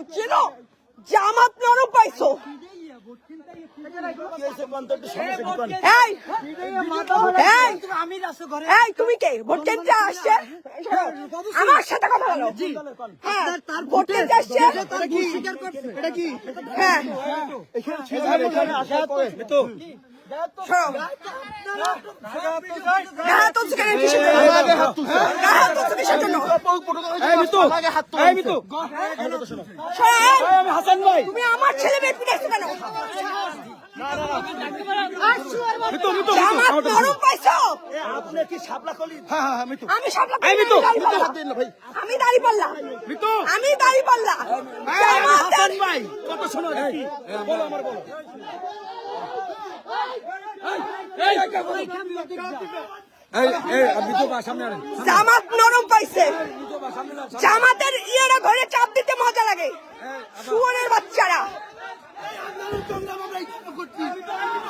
চেনো জামাত নরম পাইছো তুমি কে ভোট কেন্দ্রে আসছে আমার সাথে কথা বলো হ্যাঁ ভোট কেন্দ্রে আসছে হ্যাঁ তুমি আমার ছেলে মেয়ে পিটাইছো কেন আমি দাড়ি পাল্লা জামাত নরম পাইছে জামাতের ইয়েরা ঘরে চাপ দিতে মজা লাগে শুয়োরের বাচ্চারা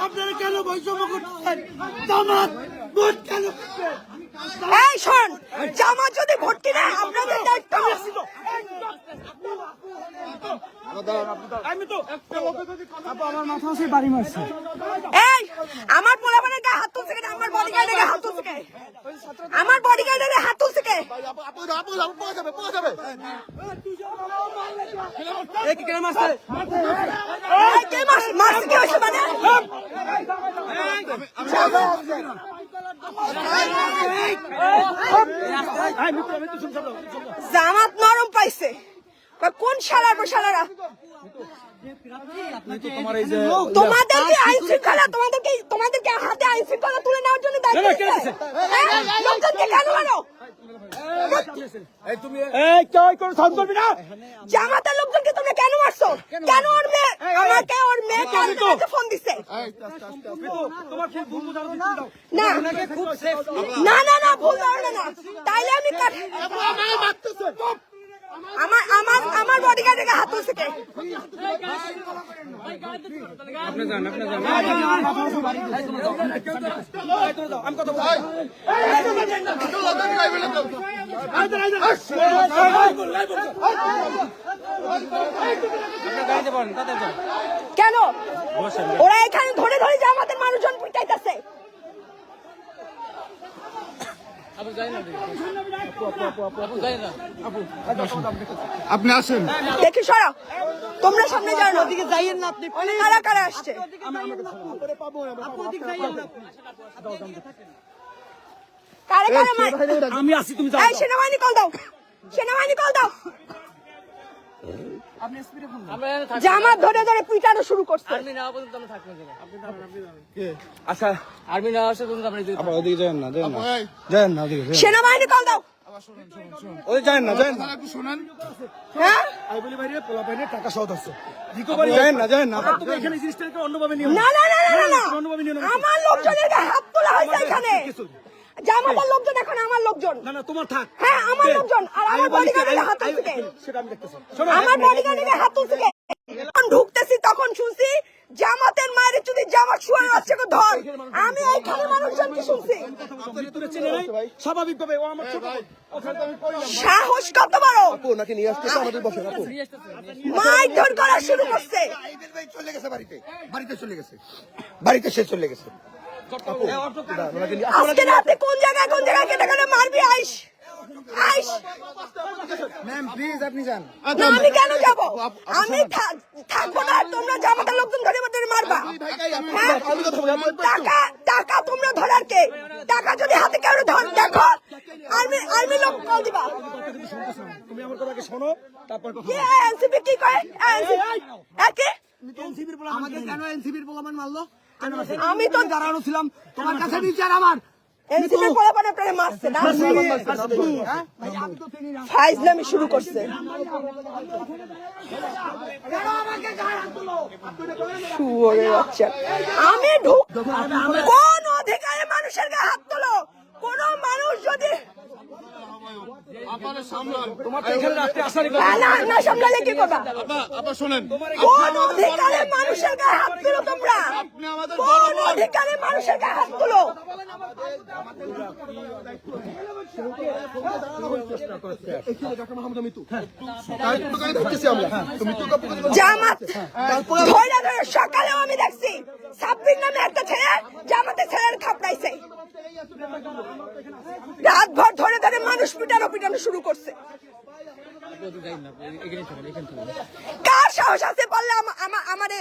আপনারা কেন বৈষম্য করছেন জামাত ভোট কেন এই শোন জামাত যদি ভোট কিনে আপনাদের দায়িত্ব এই আমার পোলাপানের গায়ে হাত তুলছে কেন আমার বডিগার্ডের গায়ে হাত তুলছে কে আমার বডিগার্ডের গায়ে হাত তুলছে কে জামাত নরম পাইছে কোন শালার শালারা তোমাদেরকে আইন শৃঙ্খলা তোমাদেরকে হাতে আইন শৃঙ্খলা তুলে নেওয়ার জন্য দায়িত্ব লোকজনকে কেন মানো জামাতের লোকজনকে তোমরা কেন মারছো কেন ওর মেয়ে আমাকে ওর মেয়ে ফোন দিছে না না না না ভুল ধারণা না তাইলে আমি আমার বডিগার্ডের হাত তুলছে কে কেন ওরা এখানে ধরে ধরে জামাতের মানুষজন পিটাইতেছে আপনি আসেন দেখি সরা তোমরা সামনে যাও না ওদিকে যাইয়েন না আপনি কারা কারা আসছে কারে কারে আমি আসি তুমি যাও সেনাবাহিনী কল দাও জামাত ধরে ধরে পিটানো শুরু করছে সেনাবাহিনী কল দাও টাকা সহ আছে আমার লোকজনের হাত তোলা হয়েছে এখানে জামাতের লোকজন এখন আমার লোকজন না না তোমার থাক হ্যাঁ আমার লোকজন আর আমার বডিগার্ডের হাত তুলছে সেটা আমি দেখতেছি আমার বডিগার্ডের হাত তুলছে যখন ঢুকতেছি তখন শুনছি জামাতের মায়ের যদি জামাত শুয়ে আছে ধর আমি এইখানে মানুষজনকে শুনছি স্বাভাবিকভাবে ও আমার ছোট সাহস কত বড় ওনাকে নিয়ে আসতেছে আমাদের বসে আপু মারধর করা শুরু করছে চলে গেছে বাড়িতে চলে গেছে আজকে রাতে কোন জায়গায় কেটে কেটে মারবি আইস ম্যাম প্লিজ আপনি যান না আমি কেন যাব আমি থাকবো না তোমরা জামাতের লোকজন ধরে মারবা টাকা তোমরা ধরার কে টাকা যদি হাতে কেউ ধর দেখো আর্মি লোক কল দিবা তুমি আমার কথাকে শোনো তারপর কথা এনসিপি কি কয় এনসিপির বলা আমাকে কেন এনসিপির বলামান মারলো আমি তো দাঁড়ানো ছিলাম তোমার কাছে বিচার আমার এনসিপির পোলাপান আপনারা মারছে না ফাইজলামি শুরু করছে শুয়োরের বাচ্চা আমি কোন অধিকারে মানুষের গায়ে হাত তোলো কোন মানুষ যদি তোমার তো এখানে রাত্রে আসারই কথা। না সামলালে কি করবা? আপা শোনেন, কোন অধিকারে মানুষের গায়ে হাত তুলো তোমরা? কোন অধিকারে মানুষের গায়ে হাত তুলো? জামাত ধরে ধরে সকালেও আমি দেখছি সাব্বির নামে একটা ছেলে জামাতের ছেলের থাপড়াইছে, রাত ভর ধরে ধরে মানুষ পিটানো শুরু করছে। কার সাহস আছে বললে আমারে